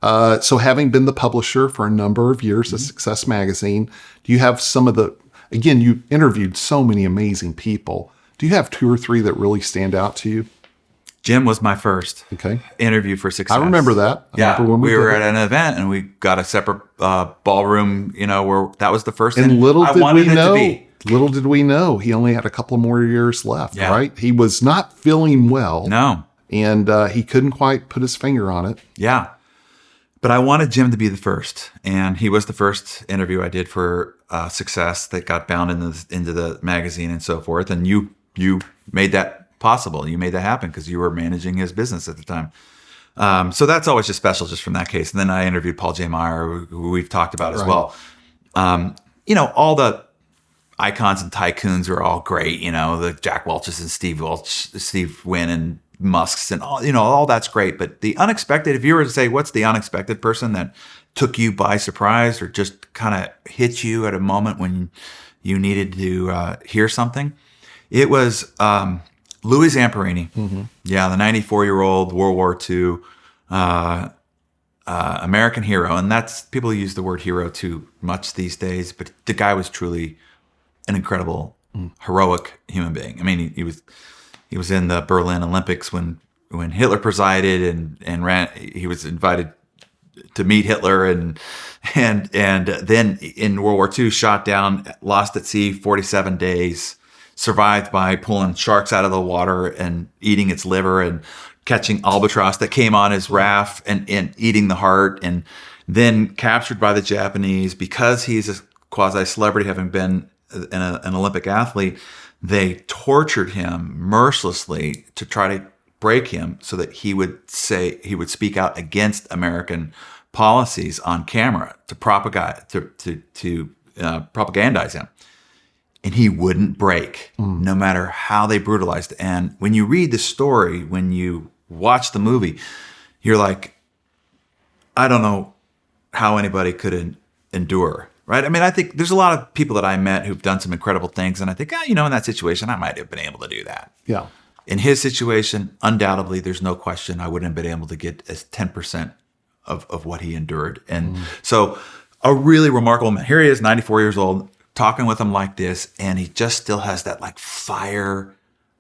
So having been the publisher for a number of years of Success Magazine, do you have some of the, again, you interviewed so many amazing people. Do you have 2 or 3 that really stand out to you? Jim was my first interview for Success. I remember that. I remember when we were at an event and we got a separate ballroom, where that was the first and thing little I did wanted we know, it to be. Little did we know, he only had a couple more years left, right? He was not feeling well. No. And he couldn't quite put his finger on it. Yeah. But I wanted Jim to be the first. And he was the first interview I did for Success that got bound into the magazine and so forth. And you made that possible. You made that happen because you were managing his business at the time. So that's always just special just from that case. And then I interviewed Paul J. Meyer, who we've talked about as well. All the icons and tycoons are all great. The Jack Welches and Steve Wynn and Musks and all that's great. But the unexpected, if you were to say, what's the unexpected person that took you by surprise or just kind of hit you at a moment when you needed to hear something? It was Louis Zamperini. Mm-hmm. Yeah, the 94-year-old World War II American hero. And that's, people use the word hero too much these days, but the guy was truly an incredible, heroic human being. I mean, he was in the Berlin Olympics when Hitler presided and ran. He was invited to meet Hitler and then in World War II shot down, lost at sea 47 days, survived by pulling sharks out of the water and eating its liver and catching albatross that came on his raft and eating the heart, and then captured by the Japanese because he's a quasi-celebrity, having been an Olympic athlete. They tortured him mercilessly to try to break him so that he would speak out against American policies on camera to propagandize him. And he wouldn't break, no matter how they brutalized. And when you read the story, when you watch the movie, you're like, I don't know how anybody could endure, right? I mean, I think there's a lot of people that I met who've done some incredible things. And I think, in that situation, I might have been able to do that. Yeah. In his situation, undoubtedly, there's no question I wouldn't have been able to get as 10% of what he endured. And so a really remarkable man. Here he is, 94 years old, talking with him like this, and he just still has that like fire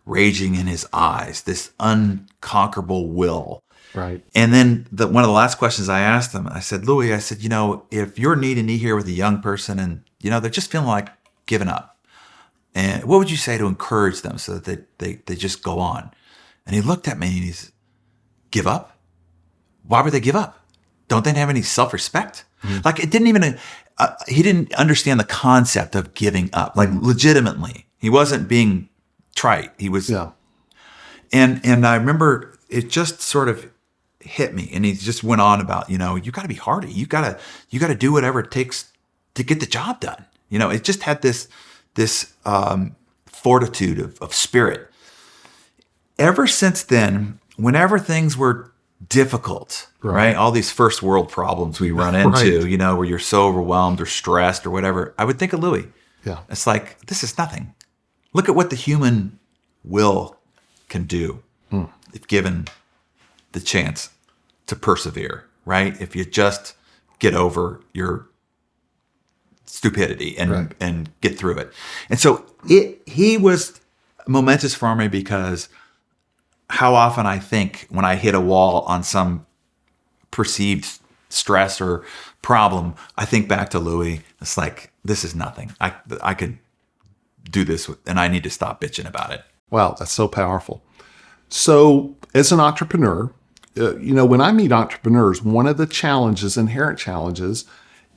raging in his eyes, this unconquerable will. Right. And then one of the last questions I asked him, I said, Louis, if you're knee to knee here with a young person and, they're just feeling like giving up, and what would you say to encourage them so that they just go on? And he looked at me and he's, give up? Why would they give up? Don't they have any self-respect? Mm-hmm. Like it didn't even, he didn't understand the concept of giving up, like legitimately. He wasn't being trite. He was, and I remember it just sort of hit me, and he just went on about, you got to be hardy. You got to do whatever it takes to get the job done. It just had this fortitude of spirit. Ever since then, whenever things were difficult, right? All these first world problems we run into, where you're so overwhelmed or stressed or whatever, I would think of Louis. Yeah. It's like, this is nothing. Look at what the human will can do if given the chance to persevere, right? If you just get over your stupidity and get through it. And so he was momentous for me because how often I think when I hit a wall on some perceived stress or problem, I think back to Louis. It's like, this is nothing. I could do this and I need to stop bitching about it. Wow, that's so powerful. So as an entrepreneur, when I meet entrepreneurs, one of the inherent challenges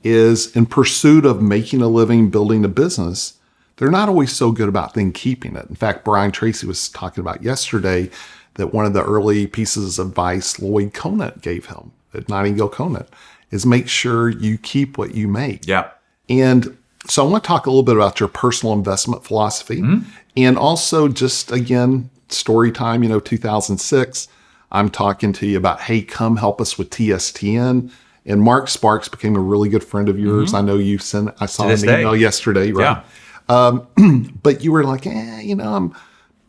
is in pursuit of making a living, building a business, they're not always so good about then keeping it. In fact, Brian Tracy was talking about yesterday that one of the early pieces of advice Lloyd Conant gave him at Nightingale Conant is make sure you keep what you make. Yeah. And so I want to talk a little bit about your personal investment philosophy and also just, again, story time, 2006, I'm talking to you about, hey, come help us with TSTN. And Mark Sparks became a really good friend of yours. I know I saw an email yesterday, right? Yeah. But you were like, I'm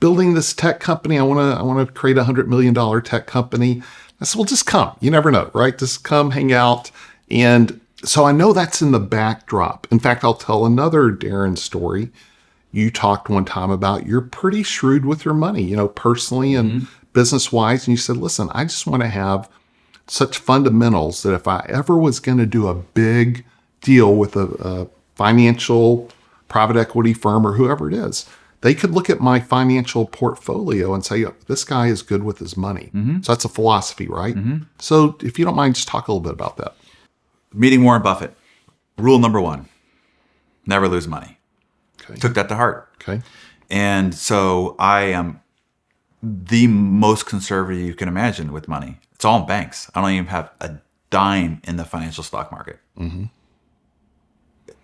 building this tech company. I want to create $100 million tech company. I said, well, just come. You never know, right? Just come hang out. And so I know that's in the backdrop. In fact, I'll tell another Darren story. You talked one time about you're pretty shrewd with your money, personally and business wise. And you said, listen, I just want to have such fundamentals that if I ever was going to do a big deal with a financial private equity firm or whoever it is, they could look at my financial portfolio and say, this guy is good with his money. So that's a philosophy, right? So if you don't mind, just talk a little bit about that. Meeting Warren Buffett. Rule number 1, never lose money. Okay. Took that to heart. Okay. And so I am the most conservative you can imagine with money. It's all in banks. I don't even have a dime in the financial stock market.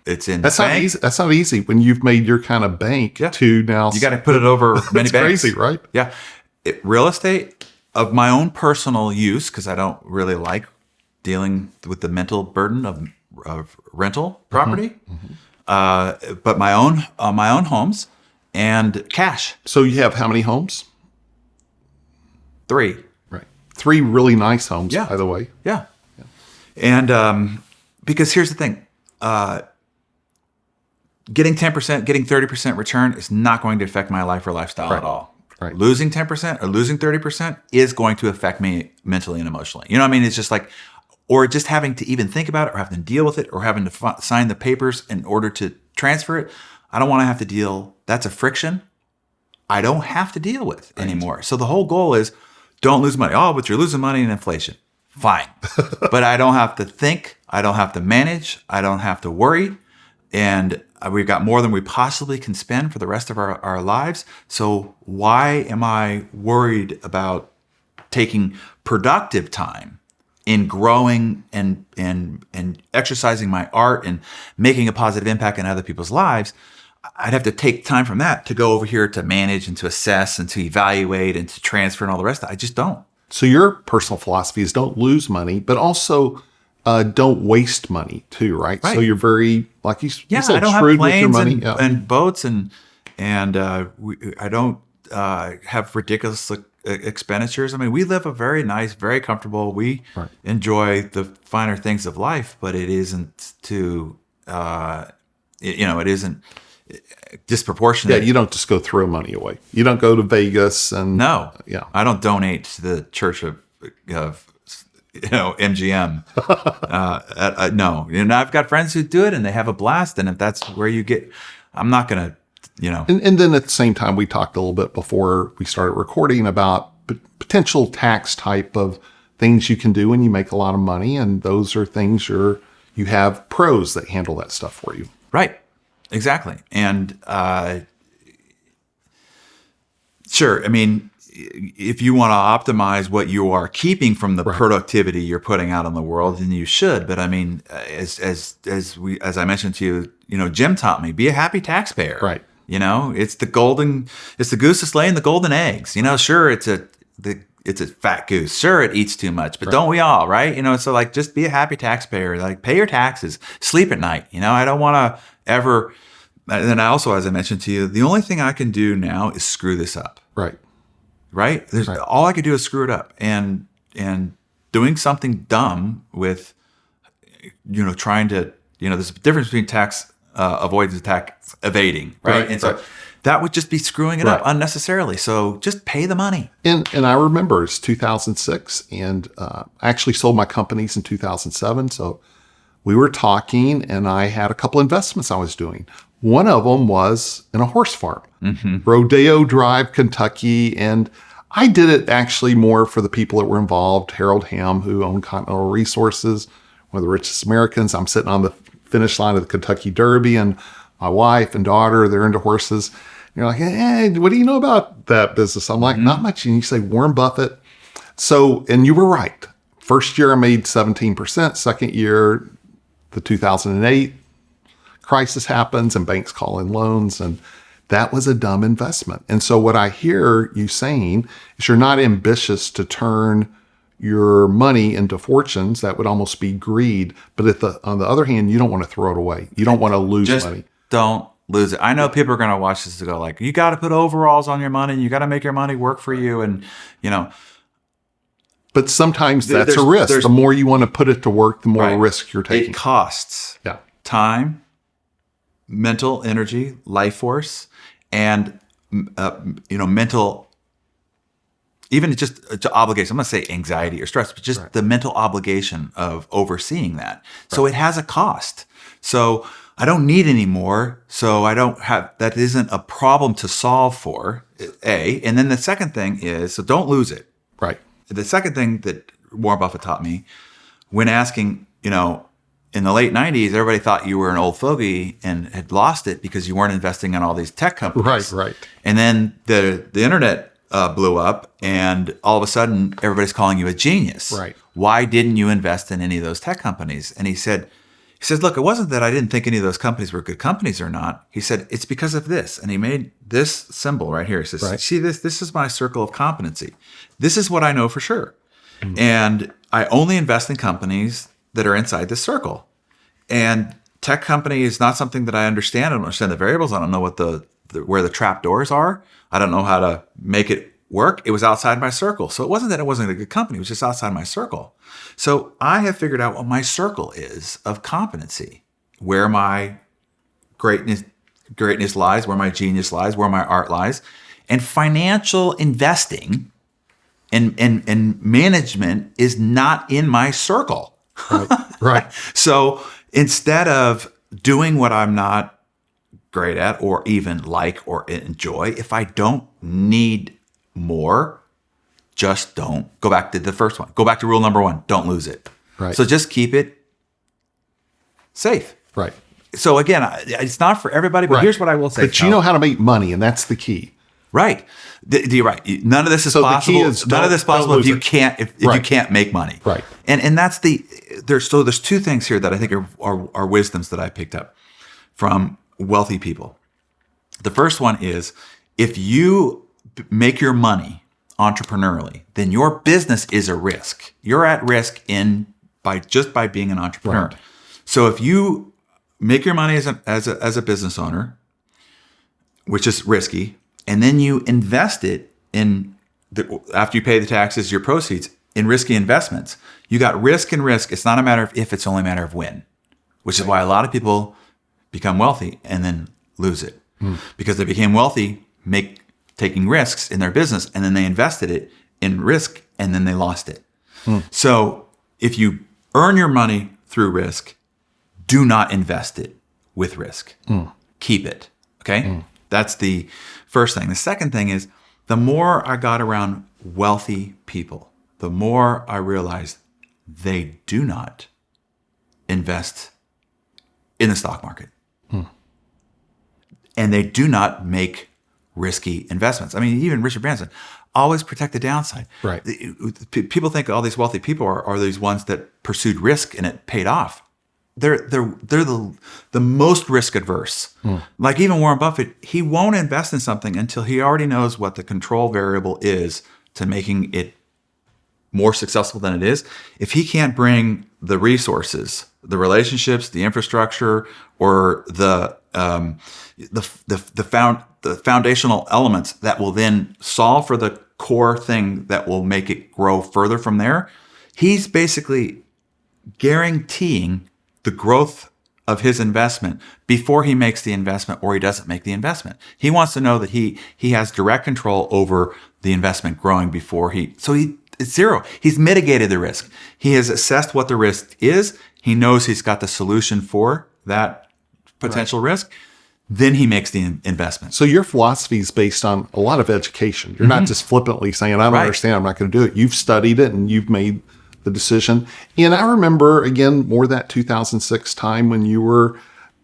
It's in That's not easy. That's not easy when you've made your kind of bank to now. You got to put it over many That's banks. crazy, right? Yeah. Real estate of my own personal use, because I don't really like dealing with the mental burden of rental property. But my own homes and cash. So you have how many homes? 3. Right. 3 really nice homes, Yeah. by the way. Yeah. And because here's the thing. Getting 10%, getting 30% return is not going to affect my life or lifestyle at all. Right. Losing 10% or losing 30% is going to affect me mentally and emotionally. You know what I mean? It's just like, or just having to even think about it or having to deal with it or having to sign the papers in order to transfer it. I don't want to have to deal. That's a friction I don't have to deal with anymore. So the whole goal is don't lose money. Oh, but you're losing money in inflation. Fine. But I don't have to think. I don't have to manage. I don't have to worry. And we've got more than we possibly can spend for the rest of our lives. So why am I worried about taking productive time in growing and exercising my art and making a positive impact in other people's lives? I'd have to take time from that to go over here to manage and to assess and to evaluate and to transfer and all the rest. I just don't. So your personal philosophy is don't lose money, but also don't waste money too, right? So you're very, like you said, I don't have shrewd with your planes money. and boats and I don't have ridiculous expenditures. I mean, we live a very nice, very comfortable. We enjoy the finer things of life, but it isn't it isn't disproportionate. Yeah, you don't just go throw money away. You don't go to Vegas and I don't donate to the Church of MGM. No, and I've got friends who do it and they have a blast. And if that's where you get, I'm not going to, And then at the same time, we talked a little bit before we started recording about potential tax type of things you can do when you make a lot of money. And those are things you have pros that handle that stuff for you. Right. Exactly. And sure. I mean, if you want to optimize what you are keeping from the productivity you're putting out in the world, then you should. But I mean, as I mentioned to you, Jim taught me, be a happy taxpayer. Right. It's the goose that's laying the golden eggs. Sure, it's a fat goose. Sure, it eats too much, but don't we all, right? So like, just be a happy taxpayer. Like, pay your taxes, sleep at night. I don't want to ever. And then I also, as I mentioned to you, the only thing I can do now is screw this up. Right? All I could do is screw it up, and doing something dumb with, trying to, there's a difference between tax avoidance and tax evading, right? And so that would just be screwing it up unnecessarily. So just pay the money. And I remember it's 2006, and I actually sold my companies in 2007. So we were talking, and I had a couple investments I was doing. One of them was in a horse farm, Rodeo Drive, Kentucky. And I did it actually more for the people that were involved. Harold Hamm, who owned Continental Resources, one of the richest Americans. I'm sitting on the finish line of the Kentucky Derby, and my wife and daughter, they're into horses. And you're like, hey, what do you know about that business? I'm like, not much. And you say Warren Buffett. So, and you were right. First year I made 17%. Second year, the 2008 crisis happens and banks call in loans, and that was a dumb investment. And so what I hear you saying is you're not ambitious to turn your money into fortunes. That would almost be greed. But on the other hand, you don't want to throw it away. You don't want to lose money. Don't lose it. I know people are going to watch this and go like, you got to put overalls on your money. And you got to make your money work for you. And, But sometimes that's There's- a risk. there's- The more you want to put it to work, the more Right. risk you're taking. It costs Yeah. time, mental energy, life force, and mental, even just to obligation. I'm going to say anxiety or stress, but just the mental obligation of overseeing that. So it has a cost. So I don't need any more. So I don't have, that isn't a problem to solve for, A. And then the second thing is, so don't lose it. Right. The second thing that Warren Buffett taught me when asking, in the late 90s, everybody thought you were an old fogey and had lost it because you weren't investing in all these tech companies. Right. And then the internet blew up, and all of a sudden, everybody's calling you a genius. Right. Why didn't you invest in any of those tech companies? And he says, look, it wasn't that I didn't think any of those companies were good companies or not. He said, it's because of this. And he made this symbol right here. He says, see this? This is my circle of competency. This is what I know for sure. And I only invest in companies that are inside this circle. And tech company is not something that I understand. I don't understand the variables. I don't know what where the trap doors are. I don't know how to make it work. It was outside my circle. So it wasn't that it wasn't a good company. It was just outside my circle. So I have figured out what my circle is of competency, where my greatness lies, where my genius lies, where my art lies. And financial investing and management is not in my circle. Right. So instead of doing what I'm not great at or even like or enjoy, if I don't need more, just don't. Go back to the first one. Go back to rule number 1. Don't lose it. Right. So just keep it safe. Right. So again, it's not for everybody, but here's what I will say. But you know how to make money, and that's the key. Right. You're right. None of this is So the possible. key is None of this is possible if lose you it. can't if you can't make money. Right. And that's there's 2 things here that I think are wisdoms that I picked up from wealthy people. The first one is, if you make your money entrepreneurially, then your business is a risk. You're at risk by being an entrepreneur. Right. So if you make your money as a business owner, which is risky, and then you invest it after you pay the taxes, your proceeds in risky investments, you got risk and risk. It's not a matter of if, it's only a matter of when, which is why a lot of people become wealthy and then lose it because they became wealthy, taking risks in their business, and then they invested it in risk and then they lost it. So if you earn your money through risk, do not invest it with risk. Keep it. Okay. That's the first thing. The second thing is, the more I got around wealthy people, the more I realized they do not invest in the stock market. And they do not make risky investments. I mean, even Richard Branson, always protect the downside. Right. People think all these wealthy people are these ones that pursued risk and it paid off. They're the most risk adverse. Like even Warren Buffett, he won't invest in something until he already knows what the control variable is to making it more successful than it is. If he can't bring the resources, the relationships, the infrastructure, or the foundational elements that will then solve for the core thing that will make it grow further from there, he's basically guaranteeing the growth of his investment before he makes the investment or he doesn't make the investment. He wants to know that he has direct control over the investment growing before it's zero. He's mitigated the risk. He has assessed what the risk is. He knows he's got the solution for that potential risk. Then he makes the investment. So your philosophy is based on a lot of education. You're not just flippantly saying, I don't understand, I'm not going to do it. You've studied it and you've made the decision. And I remember, again, more that 2006 time when you were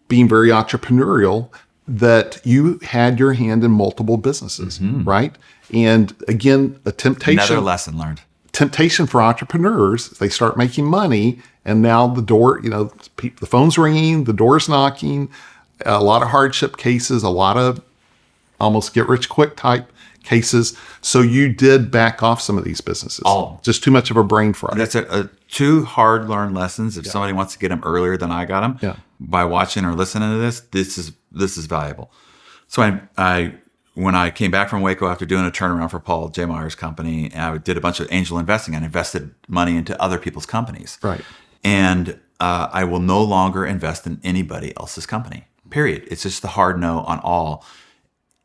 being very entrepreneurial, that you had your hand in multiple businesses, right? And again, a temptation. Another lesson learned. Temptation for entrepreneurs, they start making money and now the door, the phone's ringing, the door's knocking, a lot of hardship cases, a lot of almost get rich quick type cases. So you did back off some of these businesses. Just too much of a brain fry. That's two hard learned lessons. If somebody wants to get them earlier than I got them by watching or listening to this is valuable. So I when I came back from Waco after doing a turnaround for Paul J. Meyer's company, and I did a bunch of angel investing and invested money into other people's companies. Right. And I will no longer invest in anybody else's company, period. It's just the hard no on all.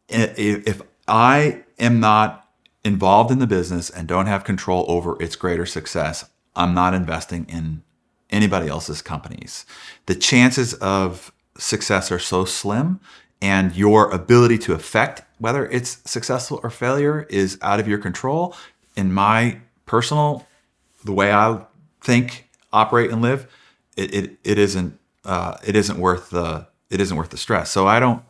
If I am not involved in the business and don't have control over its greater success, I'm not investing in anybody else's companies. The chances of success are so slim, and your ability to affect whether it's successful or failure is out of your control. In my personal, the way I think, operate, and live, it isn't worth the stress. So I don't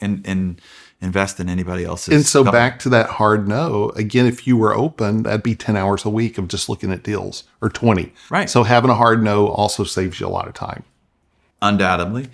invest in anybody else's. And so company. back to that hard no, again, if you were open, that'd be 10 hours a week of just looking at deals, or 20. Right. So having a hard no also saves you a lot of time. Undoubtedly.